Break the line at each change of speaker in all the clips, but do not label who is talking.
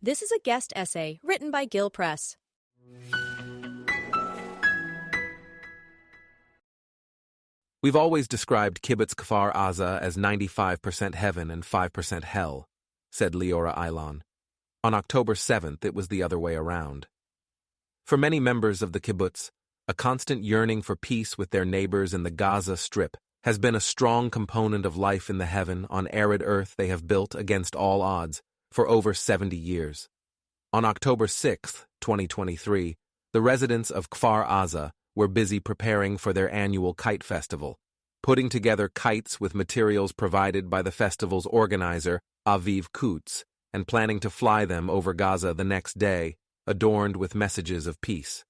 This is a guest essay written by Gill Press.
We've always described Kibbutz Kfar Aza as 95% heaven and 5% hell, said Leora Eilon. On October 7th, it was the other way around. For many members of the kibbutz, a constant yearning for peace with their neighbors in the Gaza Strip has been a strong component of life in the heaven on arid earth they have built against all odds for over 70 years. On October 6, 2023, the residents of Kfar Aza were busy preparing for their annual kite festival, putting together kites with materials provided by the festival's organizer, Aviv Kutz, and planning to fly them over Gaza the next day, adorned with messages of peace.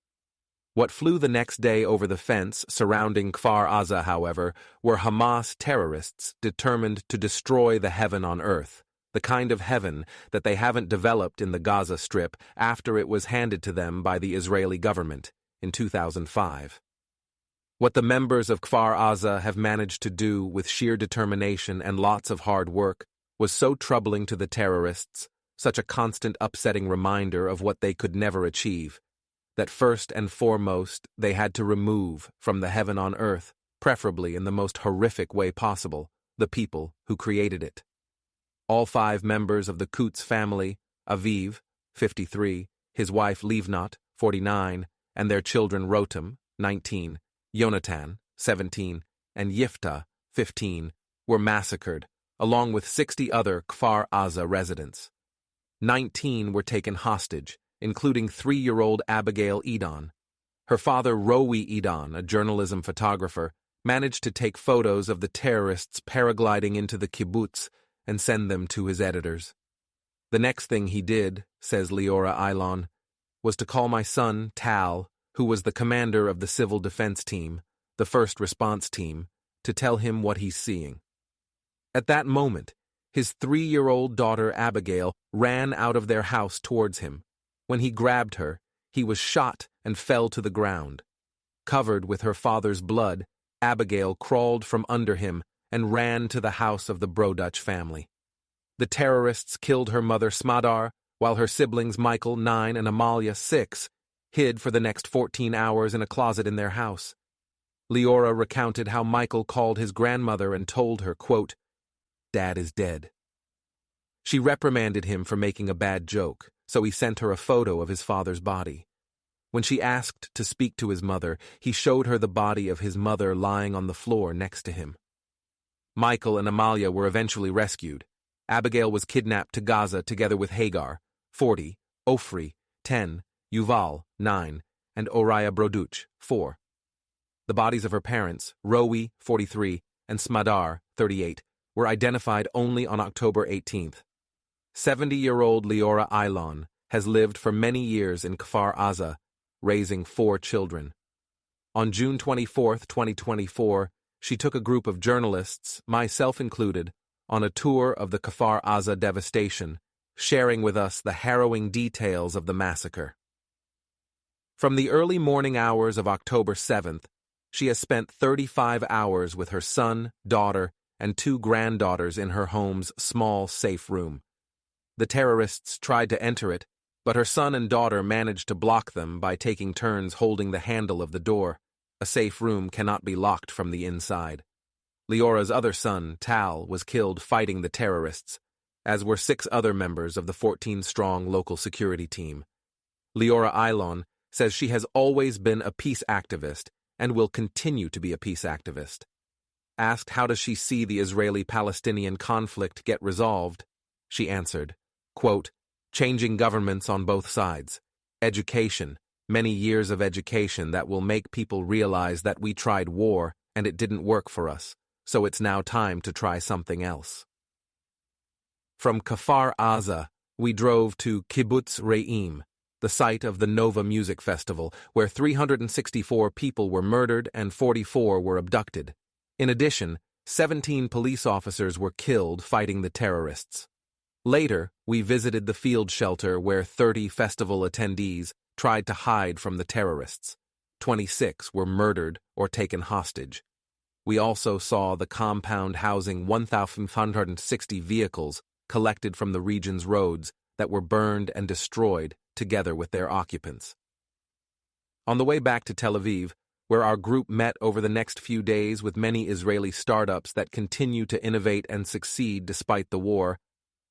What flew the next day over the fence surrounding Kfar Aza, however, were Hamas terrorists determined to destroy the heaven on earth, the kind of heaven that they haven't developed in the Gaza Strip after it was handed to them by the Israeli government in 2005. What the members of Kfar Aza have managed to do with sheer determination and lots of hard work was so troubling to the terrorists, such a constant upsetting reminder of what they could never achieve, that first and foremost they had to remove from the heaven on earth, preferably in the most horrific way possible, the people who created it. All 5 members of the Kutz family, Aviv, 53, his wife Livnat, 49, and their children Rotem, 19, Yonatan, 17, and Yifta, 15, were massacred, along with 60 other Kfar Aza residents. 19 were taken hostage, including 3-year-old Abigail Edon. Her father, Rowi Edon, a journalism photographer, managed to take photos of the terrorists paragliding into the kibbutz and send them to his editors. The next thing he did, says Leora Eilon, was to call my son, Tal, who was the commander of the civil defense team, the first response team, to tell him what he's seeing. At that moment, his 3-year-old daughter Abigail ran out of their house towards him. When he grabbed her, he was shot and fell to the ground. Covered with her father's blood, Abigail crawled from under him and ran to the house of the Brodach family. The terrorists killed her mother Smadar, while her siblings Michael, 9, and Amalia, 6, hid for the next 14 hours in a closet in their house. Leora recounted how Michael called his grandmother and told her, quote, "Dad is dead." She reprimanded him for making a bad joke, so he sent her a photo of his father's body. When she asked to speak to his mother, he showed her the body of his mother lying on the floor next to him. Michael and Amalia were eventually rescued. Abigail was kidnapped to Gaza together with Hagar, 40, Ofri, 10, Yuval, 9, and Oriah Broduch, 4. The bodies of her parents, Rowi, 43, and Smadar, 38, were identified only on October 18th. 70-year-old Leora Eilon has lived for many years in Kfar Aza, raising 4 children. On June 24, 2024, she took a group of journalists, myself included, on a tour of the Kfar Aza devastation, sharing with us the harrowing details of the massacre. From the early morning hours of October 7th, she has spent 35 hours with her son, daughter, and 2 granddaughters in her home's small, safe room. The terrorists tried to enter it, but her son and daughter managed to block them by taking turns holding the handle of the door. A safe room cannot be locked from the inside. Leora's other son, Tal, was killed fighting the terrorists, as were 6 other members of the 14-strong local security team. Leora Eilon says she has always been a peace activist and will continue to be a peace activist. Asked how does she see the Israeli-Palestinian conflict get resolved, she answered, quote, "Changing governments on both sides, education, many years of education that will make people realize that we tried war and it didn't work for us, so it's now time to try something else." From Kfar Aza, we drove to Kibbutz Re'im, the site of the Nova Music Festival, where 364 people were murdered and 44 were abducted. In addition, 17 police officers were killed fighting the terrorists. Later, we visited the field shelter where 30 festival attendees tried to hide from the terrorists. 26 were murdered or taken hostage. We also saw the compound housing 1,560 vehicles collected from the region's roads that were burned and destroyed together with their occupants. On the way back to Tel Aviv, where our group met over the next few days with many Israeli startups that continue to innovate and succeed despite the war,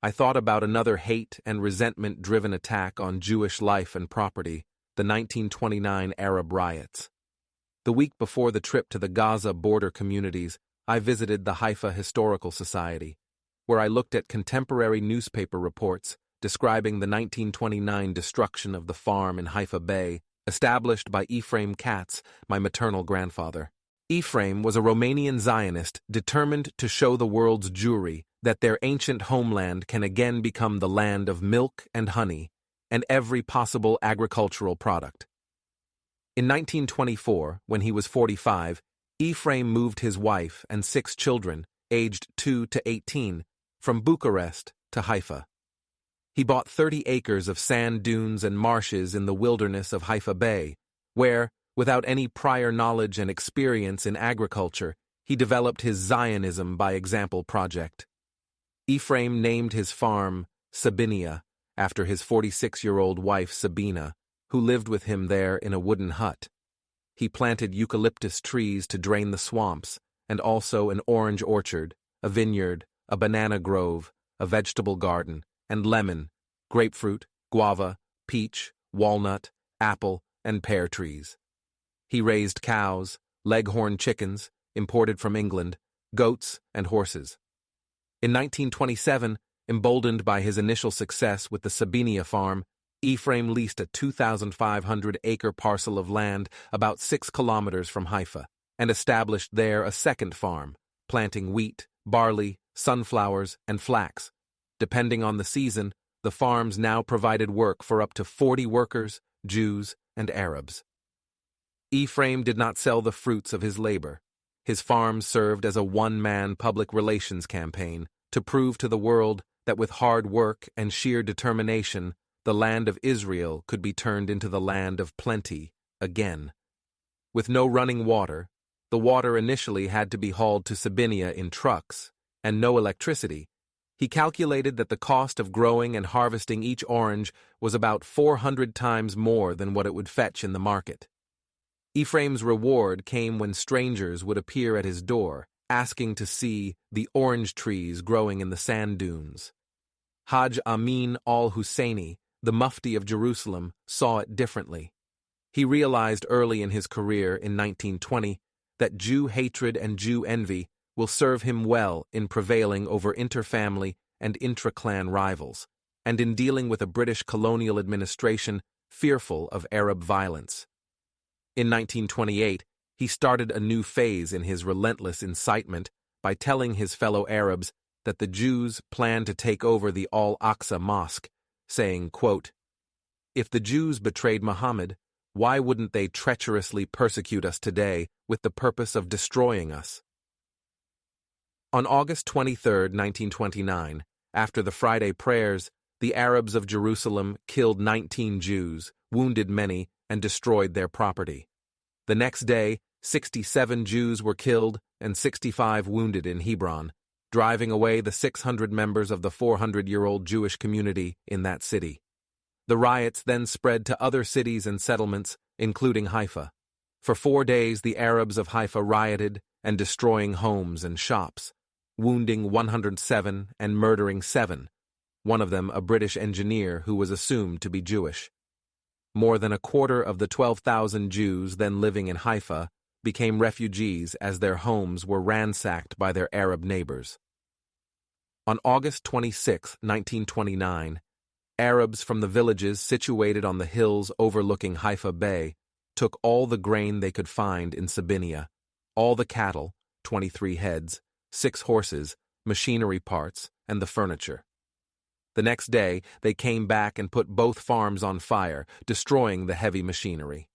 I thought about another hate and resentment-driven attack on Jewish life and property, the 1929 Arab riots. The week before the trip to the Gaza border communities, I visited the Haifa Historical Society, where I looked at contemporary newspaper reports describing the 1929 destruction of the farm in Haifa Bay, established by Ephraim Katz, my maternal grandfather. Ephraim was a Romanian Zionist determined to show the world's Jewry that their ancient homeland can again become the land of milk and honey and every possible agricultural product. In 1924, when he was 45, Ephraim moved his wife and 6 children, aged 2 to 18, from Bucharest to Haifa. He bought 30 acres of sand dunes and marshes in the wilderness of Haifa Bay, where, without any prior knowledge and experience in agriculture, he developed his Zionism by example project. Ephraim named his farm Sabinia after his 46-year-old wife Sabina, who lived with him there in a wooden hut. He planted eucalyptus trees to drain the swamps, and also an orange orchard, a vineyard, a banana grove, a vegetable garden, and lemon, grapefruit, guava, peach, walnut, apple, and pear trees. He raised cows, leghorn chickens, imported from England, goats, and horses. In 1927, emboldened by his initial success with the Sabinia farm, Ephraim leased a 2,500-acre parcel of land about 6 kilometers from Haifa and established there a second farm, planting wheat, barley, sunflowers, and flax. Depending on the season, the farms now provided work for up to 40 workers, Jews, and Arabs. Ephraim did not sell the fruits of his labor. His farm served as a one-man public relations campaign to prove to the world that with hard work and sheer determination, the land of Israel could be turned into the land of plenty again. With no running water, the water initially had to be hauled to Sabinia in trucks, and no electricity. He calculated that the cost of growing and harvesting each orange was about 400 times more than what it would fetch in the market. Ephraim's reward came when strangers would appear at his door, asking to see the orange trees growing in the sand dunes. Haj Amin al-Husseini, the Mufti of Jerusalem, saw it differently. He realized early in his career in 1920 that Jew hatred and Jew envy will serve him well in prevailing over interfamily and intra-clan rivals, and in dealing with a British colonial administration fearful of Arab violence. In 1928, he started a new phase in his relentless incitement by telling his fellow Arabs that the Jews planned to take over the Al-Aqsa Mosque, saying, quote, "If the Jews betrayed Muhammad, why wouldn't they treacherously persecute us today with the purpose of destroying us?" On August 23, 1929, after the Friday prayers, the Arabs of Jerusalem killed 19 Jews, wounded many, and destroyed their property. The next day, 67 Jews were killed and 65 wounded in Hebron, driving away the 600 members of the 400-year-old Jewish community in that city. The riots then spread to other cities and settlements, including Haifa. For 4 days, the Arabs of Haifa rioted and destroying homes and shops, wounding 107 and murdering 7, one of them a British engineer who was assumed to be Jewish. More than a quarter of the 12,000 Jews then living in Haifa became refugees as their homes were ransacked by their Arab neighbors. On August 26, 1929, Arabs from the villages situated on the hills overlooking Haifa Bay took all the grain they could find in Sabinia, all the cattle, 23 heads, 6 horses, machinery parts, and the furniture. The next day, they came back and put both farms on fire, destroying the heavy machinery.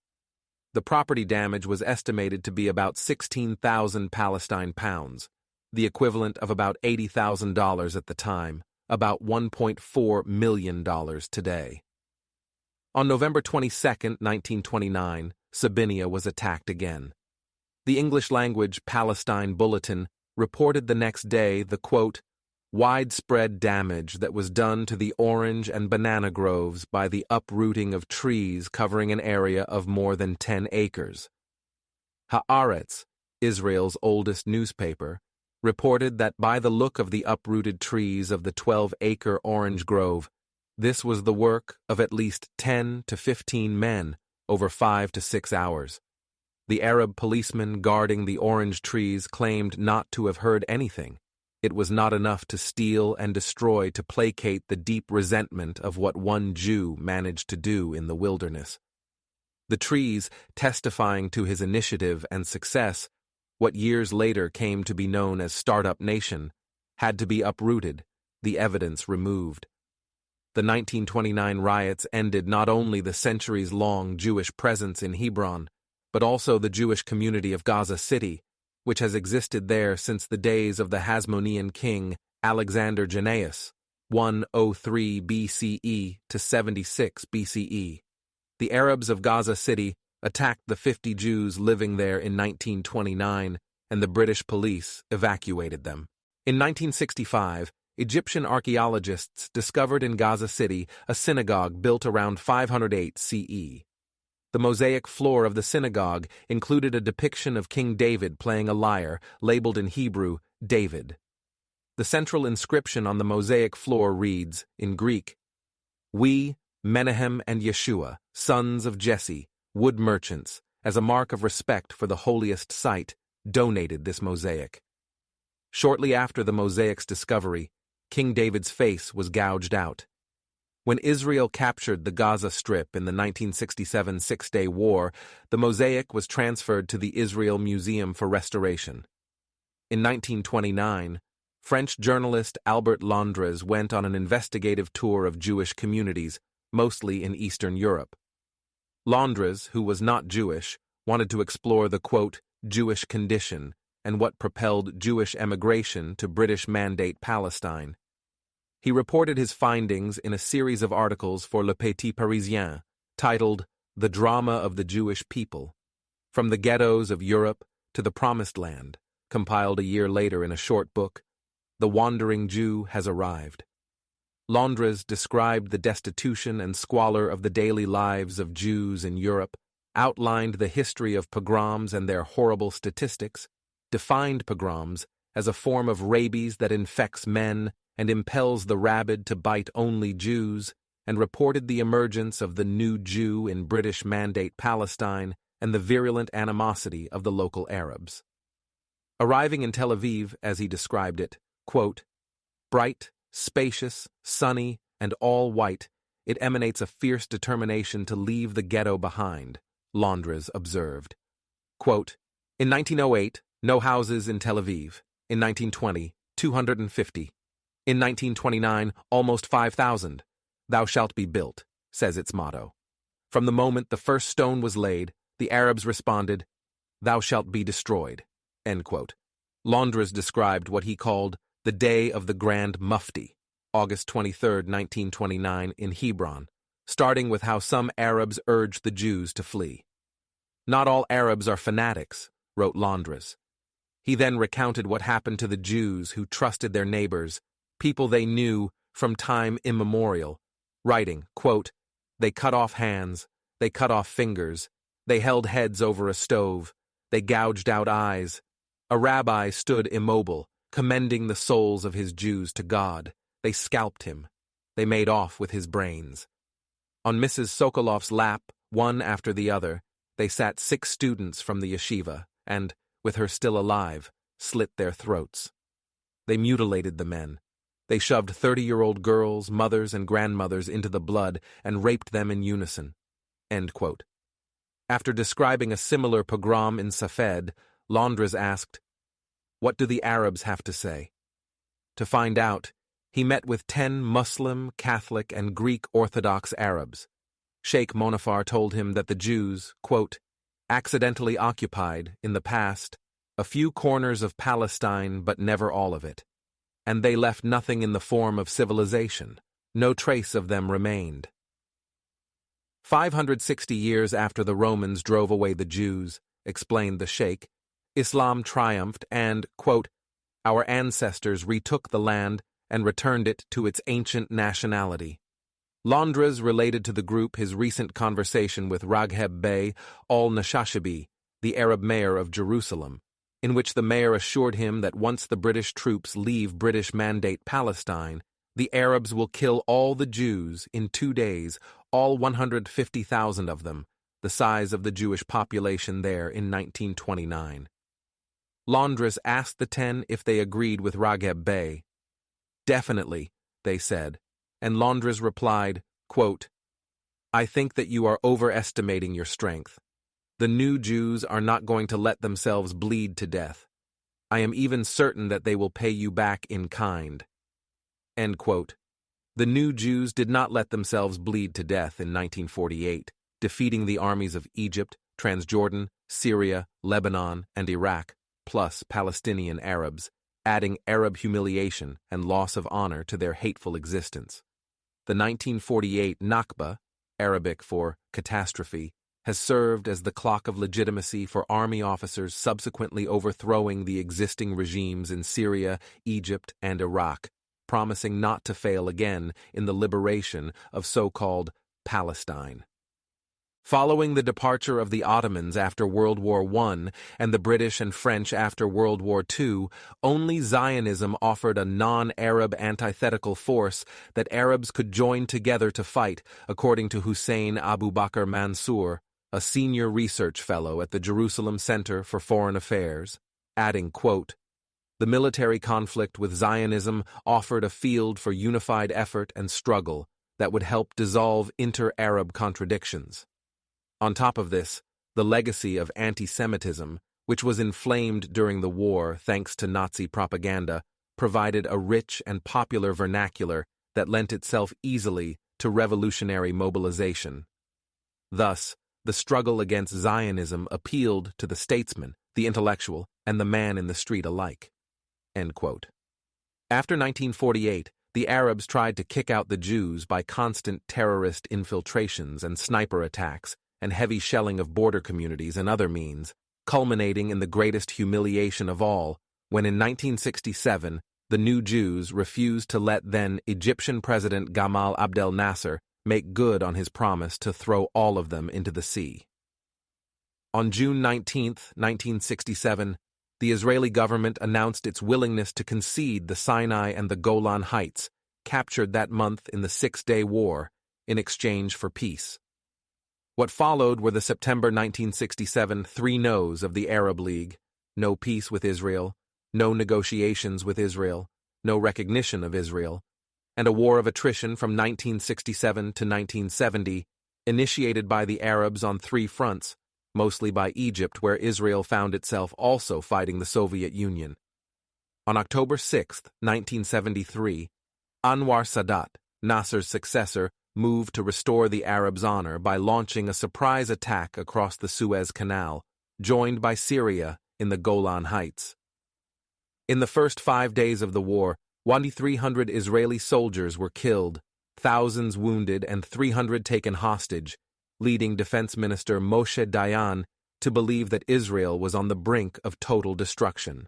The property damage was estimated to be about 16,000 Palestine pounds, the equivalent of about $80,000 at the time, about $1.4 million today. On November 22, 1929, Sabinia was attacked again. The English-language Palestine Bulletin reported the next day the, quote, widespread damage that was done to the orange and banana groves by the uprooting of trees covering an area of more than 10 acres. Haaretz, Israel's oldest newspaper, reported that by the look of the uprooted trees of the 12-acre orange grove, this was the work of at least 10 to 15 men over 5 to 6 hours. The Arab policemen guarding the orange trees claimed not to have heard anything. It was not enough to steal and destroy to placate the deep resentment of what one Jew managed to do in the wilderness. The trees, testifying to his initiative and success, what years later came to be known as Startup Nation, had to be uprooted, the evidence removed. The 1929 riots ended not only the centuries-long Jewish presence in Hebron, but also the Jewish community of Gaza City, which has existed there since the days of the Hasmonean king Alexander Jannaeus, 103 BCE to 76 BCE. The Arabs of Gaza City attacked the 50 Jews living there in 1929, and the British police evacuated them. In 1965, Egyptian archaeologists discovered in Gaza City a synagogue built around 508 CE. The mosaic floor of the synagogue included a depiction of King David playing a lyre, labeled in Hebrew, David. The central inscription on the mosaic floor reads, in Greek, "We, Menahem and Yeshua, sons of Jesse, wood merchants, as a mark of respect for the holiest site, donated this mosaic." Shortly after the mosaic's discovery, King David's face was gouged out. When Israel captured the Gaza Strip in the 1967 Six-Day War, the mosaic was transferred to the Israel Museum for restoration. In 1929, French journalist Albert Londres went on an investigative tour of Jewish communities, mostly in Eastern Europe. Londres, who was not Jewish, wanted to explore the, quote, Jewish condition and what propelled Jewish emigration to British Mandate Palestine. He reported his findings in a series of articles for Le Petit Parisien, titled The Drama of the Jewish People, From the Ghettos of Europe to the Promised Land, compiled a year later in a short book, The Wandering Jew Has Arrived. Londres described the destitution and squalor of the daily lives of Jews in Europe, outlined the history of pogroms and their horrible statistics, defined pogroms as a form of rabies that infects men and impels the rabid to bite only Jews, and reported the emergence of the new Jew in British Mandate Palestine and the virulent animosity of the local Arabs. Arriving in Tel Aviv, as he described it, quote, bright, spacious, sunny, and all white, it emanates a fierce determination to leave the ghetto behind, Londres observed. Quote, in 1908, no houses in Tel Aviv. In 1920, 250. In 1929, almost 5,000. Thou shalt be built, says its motto. From the moment the first stone was laid, the Arabs responded, thou shalt be destroyed, end quote. Londres described what he called the Day of the Grand Mufti, August 23, 1929, in Hebron, starting with how some Arabs urged the Jews to flee. Not all Arabs are fanatics, wrote Londres. He then recounted what happened to the Jews who trusted their neighbors, people they knew from time immemorial, writing, quote, they cut off hands, they cut off fingers, they held heads over a stove, they gouged out eyes. A rabbi stood immobile, commending the souls of his Jews to God. They scalped him. They made off with his brains. On Mrs. Sokolov's lap, one after the other, they sat 6 students from the yeshiva and, with her still alive, slit their throats. They mutilated the men. They shoved 30-year-old girls, mothers, and grandmothers into the blood and raped them in unison. End quote. After describing a similar pogrom in Safed, Londres asked, what do the Arabs have to say? To find out, he met with 10 Muslim, Catholic, and Greek Orthodox Arabs. Sheikh Monafar told him that the Jews, quote, accidentally occupied, in the past, a few corners of Palestine but never all of it. And they left nothing in the form of civilization. No trace of them remained. 560 years after the Romans drove away the Jews, explained the Sheikh, Islam triumphed and, quote, our ancestors retook the land and returned it to its ancient nationality. Londres related to the group his recent conversation with Ragheb Bey al-Nashashibi, the Arab mayor of Jerusalem, in which the mayor assured him that once the British troops leave British Mandate Palestine, the Arabs will kill all the Jews in 2 days, all 150,000 of them, the size of the Jewish population there in 1929. Londres asked the 10 if they agreed with Ragheb Bey. "Definitely," they said, and Londres replied, quote, "I think that you are overestimating your strength. The new Jews are not going to let themselves bleed to death. I am even certain that they will pay you back in kind." End quote. The new Jews did not let themselves bleed to death in 1948, defeating the armies of Egypt, Transjordan, Syria, Lebanon, and Iraq, plus Palestinian Arabs, adding Arab humiliation and loss of honor to their hateful existence. The 1948 Nakba, Arabic for catastrophe, has served as the clock of legitimacy for army officers subsequently overthrowing the existing regimes in Syria, Egypt, and Iraq, promising not to fail again in the liberation of so-called Palestine. Following the departure of the Ottomans after World War I and the British and French after World War II, only Zionism offered a non-Arab antithetical force that Arabs could join together to fight, according to Hussein Abu Bakr Mansour, a senior research fellow at the Jerusalem Center for Foreign Affairs, adding, quote, "The military conflict with Zionism offered a field for unified effort and struggle that would help dissolve inter-Arab contradictions. On top of this, the legacy of anti-Semitism, which was inflamed during the war thanks to Nazi propaganda, provided a rich and popular vernacular that lent itself easily to revolutionary mobilization. Thus, the struggle against Zionism appealed to the statesman, the intellectual, and the man in the street alike." End quote. After 1948, the Arabs tried to kick out the Jews by constant terrorist infiltrations and sniper attacks, and heavy shelling of border communities and other means, culminating in the greatest humiliation of all, when in 1967, the new Jews refused to let then Egyptian President Gamal Abdel Nasser make good on his promise to throw all of them into the sea. On June 19, 1967, the Israeli government announced its willingness to concede the Sinai and the Golan Heights, captured that month in the Six-Day War, in exchange for peace. What followed were the September 1967 three no's of the Arab League: no peace with Israel, no negotiations with Israel, no recognition of Israel, and a war of attrition from 1967 to 1970, initiated by the Arabs on three fronts, mostly by Egypt, where Israel found itself also fighting the Soviet Union. On October 6, 1973, Anwar Sadat, Nasser's successor, moved to restore the Arabs' honor by launching a surprise attack across the Suez Canal, joined by Syria in the Golan Heights. In the first 5 days of the war, 1,300 Israeli soldiers were killed, thousands wounded, and 300 taken hostage, leading Defense Minister Moshe Dayan to believe that Israel was on the brink of total destruction.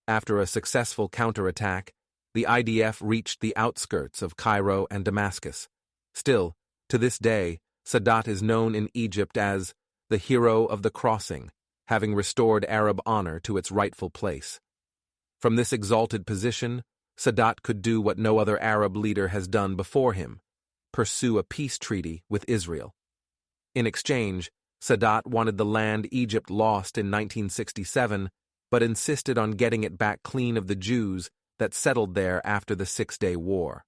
After a successful counterattack, the IDF reached the outskirts of Cairo and Damascus. Still, to this day, Sadat is known in Egypt as the hero of the crossing, having restored Arab honor to its rightful place. From this exalted position, Sadat could do what no other Arab leader has done before him: pursue a peace treaty with Israel. In exchange, Sadat wanted the land Egypt lost in 1967, but insisted on getting it back clean of the Jews that settled there after the Six-Day War.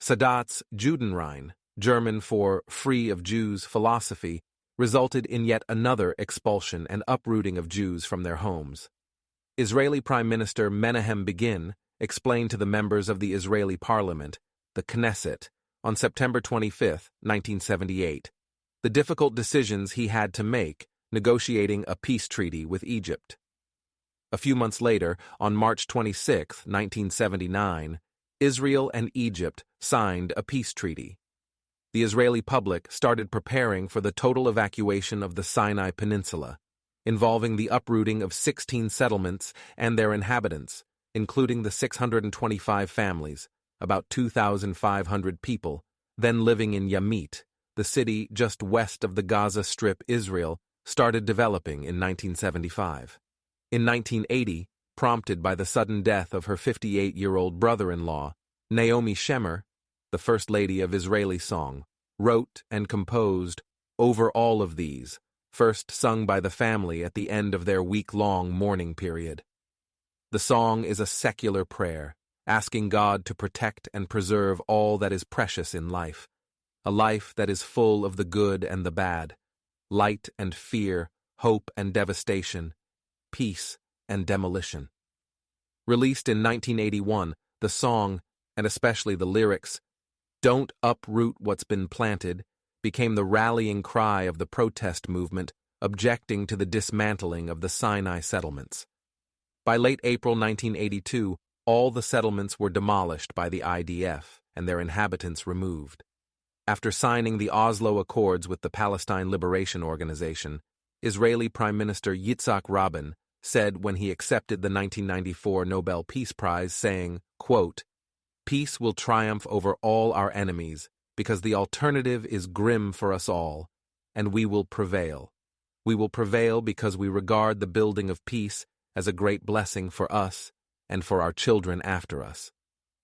Sadat's Judenrein, German for free of Jews philosophy, resulted in yet another expulsion and uprooting of Jews from their homes. Israeli Prime Minister Menahem Begin explained to the members of the Israeli parliament, the Knesset, on September 25, 1978, the difficult decisions he had to make negotiating a peace treaty with Egypt. A few months later, on March 26, 1979, Israel and Egypt signed a peace treaty. The Israeli public started preparing for the total evacuation of the Sinai Peninsula, involving the uprooting of 16 settlements and their inhabitants, including the 625 families, about 2,500 people, then living in Yamit, the city just west of the Gaza Strip. Israel started developing in 1975. In 1980, prompted by the sudden death of her 58-year-old brother-in-law, Naomi Shemer, the First Lady of Israeli Song, wrote and composed Over All of These, first sung by the family at the end of their week-long mourning period. The song is a secular prayer, asking God to protect and preserve all that is precious in life, a life that is full of the good and the bad, light and fear, hope and devastation, peace and demolition. Released in 1981, the song, and especially the lyrics, "Don't uproot what's been planted," became the rallying cry of the protest movement objecting to the dismantling of the Sinai settlements. By late April 1982, all the settlements were demolished by the IDF and their inhabitants removed. After signing the Oslo Accords with the Palestine Liberation Organization, Israeli Prime Minister Yitzhak Rabin said when he accepted the 1994 Nobel Peace Prize, saying, quote, "Peace will triumph over all our enemies because the alternative is grim for us all, and we will prevail. We will prevail because we regard the building of peace as a great blessing for us and for our children after us.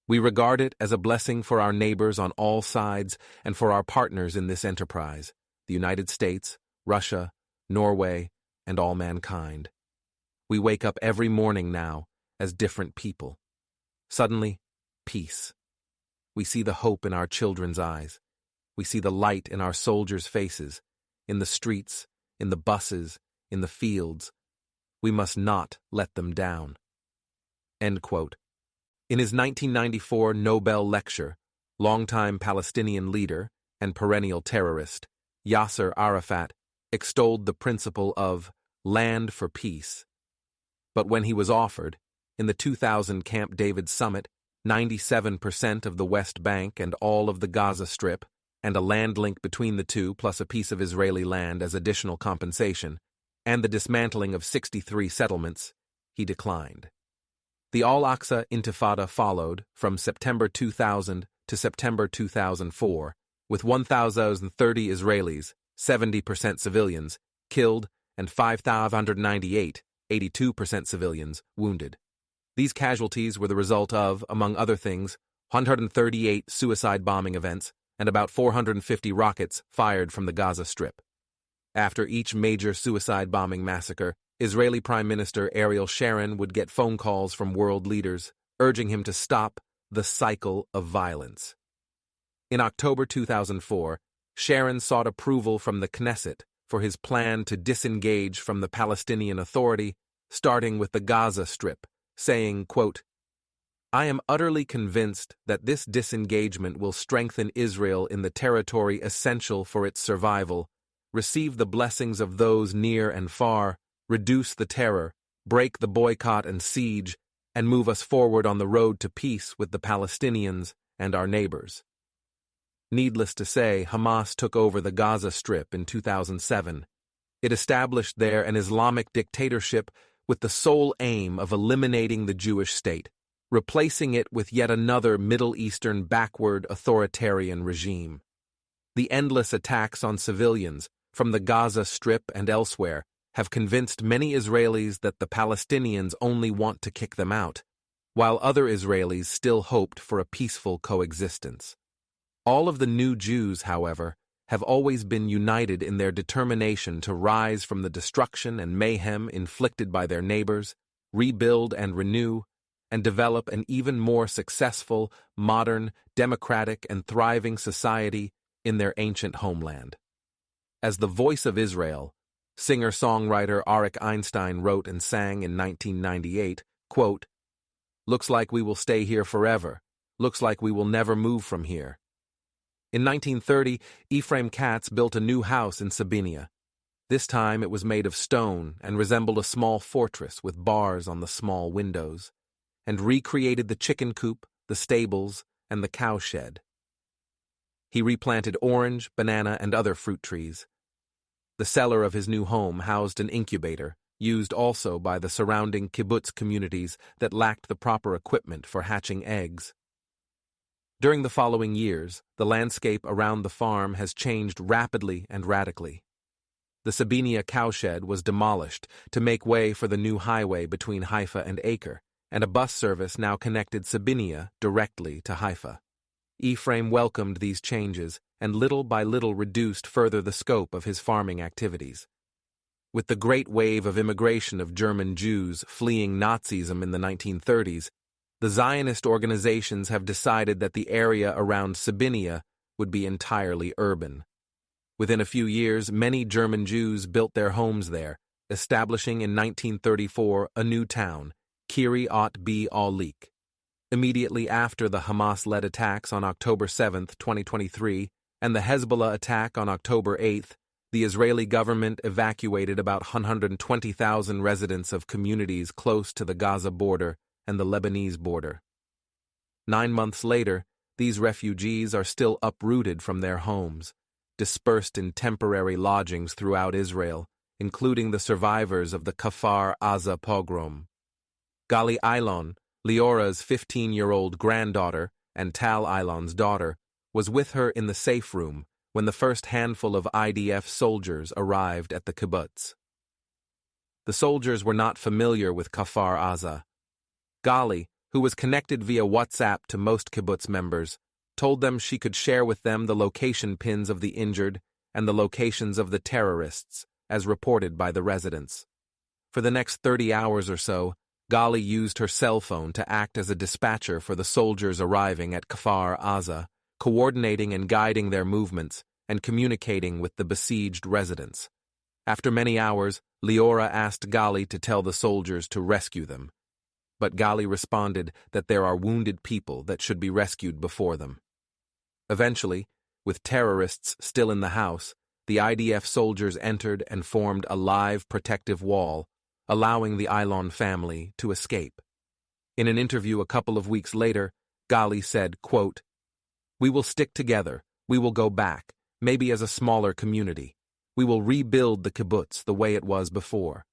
We regard it as a blessing for our neighbors on all sides and for our partners in this enterprise, the United States, Russia, Norway, and all mankind. We wake up every morning now as different people. Suddenly, peace. We see the hope in our children's eyes. We see the light in our soldiers' faces, in the streets, in the buses, in the fields. We must not let them down." End quote. In his 1994 Nobel lecture, longtime Palestinian leader and perennial terrorist Yasser Arafat extolled the principle of land for peace. But when he was offered, in the 2000 Camp David summit, 97% of the West Bank and all of the Gaza Strip, and a land link between the two plus a piece of Israeli land as additional compensation, and the dismantling of 63 settlements, he declined. The Al-Aqsa Intifada followed from September 2000 to September 2004, with 1,030 Israelis, 70% civilians, killed and 5,598, 82% civilians, wounded. These casualties were the result of, among other things, 138 suicide bombing events and about 450 rockets fired from the Gaza Strip. After each major suicide bombing massacre, Israeli Prime Minister Ariel Sharon would get phone calls from world leaders urging him to stop the cycle of violence. In October 2004, Sharon sought approval from the Knesset for his plan to disengage from the Palestinian Authority, starting with the Gaza Strip, saying, quote, "I am utterly convinced that this disengagement will strengthen Israel in the territory essential for its survival, receive the blessings of those near and far, reduce the terror, break the boycott and siege, and move us forward on the road to peace with the Palestinians and our neighbors." Needless to say, Hamas took over the Gaza Strip in 2007. It established there an Islamic dictatorship with the sole aim of eliminating the Jewish state, replacing it with yet another Middle Eastern backward authoritarian regime. The endless attacks on civilians, from the Gaza Strip and elsewhere, have convinced many Israelis that the Palestinians only want to kick them out, while other Israelis still hoped for a peaceful coexistence. All of the new Jews, however, have always been united in their determination to rise from the destruction and mayhem inflicted by their neighbors, rebuild and renew, and develop an even more successful, modern, democratic, and thriving society in their ancient homeland. As the voice of Israel, singer-songwriter Arik Einstein wrote and sang in 1998, quote, "Looks like we will stay here forever. Looks like we will never move from here." In 1930, Ephraim Katz built a new house in Sabinia. This time it was made of stone and resembled a small fortress with bars on the small windows, and recreated the chicken coop, the stables, and the cowshed. He replanted orange, banana, and other fruit trees. The cellar of his new home housed an incubator, used also by the surrounding kibbutz communities that lacked the proper equipment for hatching eggs. During the following years, the landscape around the farm has changed rapidly and radically. The Sabinia cowshed was demolished to make way for the new highway between Haifa and Acre, and a bus service now connected Sabinia directly to Haifa. Ephraim welcomed these changes and little by little reduced further the scope of his farming activities. With the great wave of immigration of German Jews fleeing Nazism in the 1930s, the Zionist organizations have decided that the area around Sabinia would be entirely urban. Within a few years, many German Jews built their homes there, establishing in 1934 a new town, Kiryat Be-Alik. Immediately after the Hamas-led attacks on October 7, 2023, and the Hezbollah attack on October 8, the Israeli government evacuated about 120,000 residents of communities close to the Gaza border and the Lebanese border. 9 months later, these refugees are still uprooted from their homes, dispersed in temporary lodgings throughout Israel, including the survivors of the Kfar Aza pogrom. Gali Eilon, Leora's 15-year-old granddaughter and Tal Eilon's daughter, was with her in the safe room when the first handful of IDF soldiers arrived at the kibbutz. The soldiers were not familiar with Kfar Aza. Gali, who was connected via WhatsApp to most kibbutz members, told them she could share with them the location pins of the injured and the locations of the terrorists, as reported by the residents. For the next 30 hours or so, Gali used her cell phone to act as a dispatcher for the soldiers arriving at Kfar Aza, coordinating and guiding their movements and communicating with the besieged residents. After many hours, Leora asked Gali to tell the soldiers to rescue them. But Gali responded that there are wounded people that should be rescued before them. Eventually, with terrorists still in the house, the IDF soldiers entered and formed a live protective wall, allowing the Eilon family to escape. In an interview a couple of weeks later, Gali said, quote, "We will stick together, we will go back, maybe as a smaller community. We will rebuild the kibbutz the way it was before.